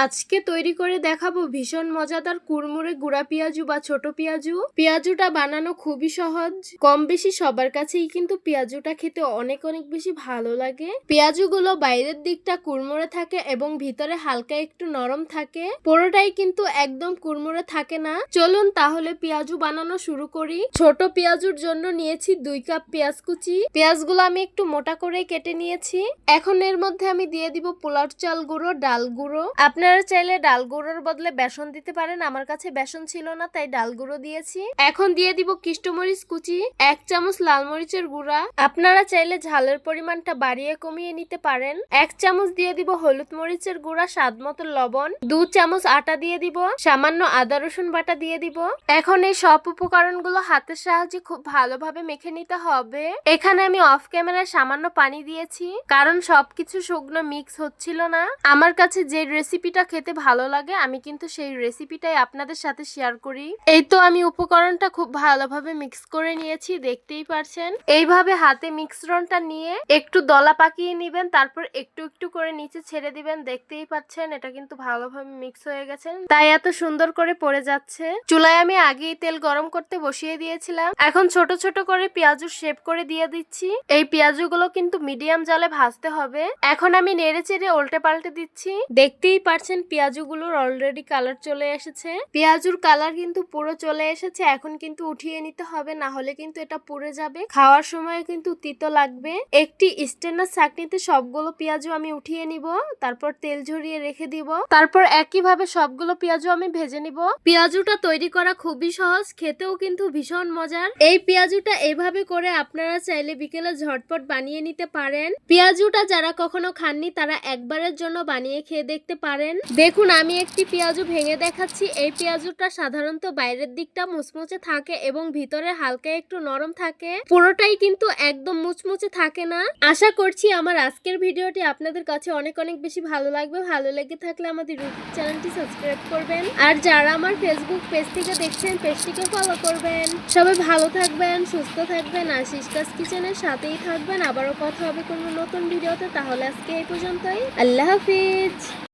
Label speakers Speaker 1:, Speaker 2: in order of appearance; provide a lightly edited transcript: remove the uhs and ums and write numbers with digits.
Speaker 1: আজকে তৈরি করে দেখাবো ভীষণ মজাদার কুড়মুড়ে গুঁড়া পেঁয়াজু বা ছোট পেঁয়াজু। পেঁয়াজুটা বানানো খুবই সহজ, কম বেশি সবার কাছেই কিন্তু পেঁয়াজুটা খেতে অনেক অনেক বেশি ভালো লাগে। পেঁয়াজুগুলো বাইরের দিকটা কুড়মুড়ে থাকে এবং ভিতরে হালকা একটু নরম থাকে, পুরোটাই কিন্তু একদম কুড়মুড়ে থাকে না। চলুন তাহলে পেঁয়াজু বানানো শুরু করি। ছোট পেঁয়াজুর জন্য নিয়েছি 2 কাপ পেঁয়াজ কুচি। পেঁয়াজগুলো আমি একটু মোটা করে কেটে নিয়েছি। এখন এর মধ্যে আমি দিয়ে দিব পোলাও চাল গুঁড়ো, ডাল গুঁড়ো। আপনারা চাইলে ডাল গুঁড়োর বদলে বেসন দিতে পারেন, আমার কাছে বেসন ছিল না তাই ডাল গুঁড়ো দিয়েছি। এখন দিয়ে দিব কিষ্টমরিচ কুচি, 1 চামচ লাল মরিচের গুঁড়া। আপনারা চাইলে ঝালের পরিমাণটা বাড়িয়ে কমিয়ে নিতে পারেন। 1 চামচ দিয়ে দিব হলুদ মরিচের গুঁড়া, স্বাদ মতো লবণ, 2 চামচ আটা দিয়ে দিব, সামান্য আদা রসুন বাটা দিয়ে দিব। এখন এই সব উপকরণগুলো হাতের সাহায্যে খুব ভালোভাবে মেখে নিতে হবে। এখানে আমি অফ ক্যামেরায় সামান্য পানি দিয়েছি, কারণ সবকিছু শুকনো মিক্স হচ্ছিল না। আমার কাছে যে রেসিপিটা খেতে ভালো লাগে আমি কিন্তু সেই রেসিপিটাই আপনাদের সাথে শেয়ার করি। এই তো আমি উপকরণটা খুব ভালোভাবে মিক্স করে নিয়েছি, দেখতেই পারছেন। এইভাবে হাতে মিশ্রণটা নিয়ে একটু দলা পাকিয়ে নেবেন, তারপর একটু একটু করে নিচে ছেড়ে দিবেন। দেখতেই পাচ্ছেন এটা কিন্তু ভালোভাবে মিক্স হয়ে গেছে, তাই এত সুন্দর করে পড়ে যাচ্ছে। চুলায় আমি আগেই তেল গরম করতে বসিয়ে দিয়েছিলাম। এখন ছোট ছোট করে পেঁয়াজু শেপ করে দিয়ে দিচ্ছি। এই পেঁয়াজুগুলো কিন্তু মিডিয়াম জালে ভাজতে হবে। এখন আমি নেড়ে চেড়ে উল্টে পাল্টে দিচ্ছি। দেখতেই পারছেন পেঁয়াজুগুলোর অলরেডি কালার চলে এসেছে। পেঁয়াজুর কালার কিন্তু পুরো চলে এসেছে। এখন কিন্তু উঠিয়ে নিতে হবে, না হলে কিন্তু এটা পুড়ে যাবে। খাওয়ার সময় কিন্তু তিতো লাগবে। একটি স্টেনলেস ছাঁকনিতে সবগুলো পেঁয়াজু আমি উঠিয়ে নিব, তারপর তেল ঝরিয়ে রেখে দিব। তারপর একইভাবে সবগুলো পেঁয়াজু আমি ভেজে নিব। পেঁয়াজুটা তৈরি করা খুবই সহজ, খেতেও কিন্তু ভীষণ মজার। এই পেঁয়াজুটা এইভাবে করে আপনারা চাইলে বিকেলে ঝটপট বানিয়ে নিতে পারেন। পেঁয়াজুটা যারা কখনো খাননি তারা একবারের জন্য বানিয়ে খেয়ে দেখতে পারেন। দেখুন আমি একটি পেঁয়াজু ভেঙে দেখাচ্ছি। এই পেঁয়াজুটা সাধারণত বাইরের দিকটা মুচমুচে থাকে এবং ভিতরে হালকা একটু নরম থাকে, পুরোটাই কিন্তু একদম মুচমুচে থাকে না। আশা করছি আমার আজকের ভিডিওটি আপনাদের কাছে অনেক অনেক বেশি ভালো লাগবে। ভালো লেগে থাকলে আমাদের ইউটিউব চ্যানেলটি সাবস্ক্রাইব করবেন, আর যারা আমার ফেসবুক পেজ থেকে দেখছেন পেজটিকে ফলো করবেন। সবাই ভালো থাকবেন, সুস্থ থাকবেন, আর সিস্টার্স কিচেনের সাথেই থাকবেন। আবারও কথা হবে কোনো নতুন ভিডিওতে। তাহলে আজকে এই পর্যন্তই। আল্লাহ হাফিজ।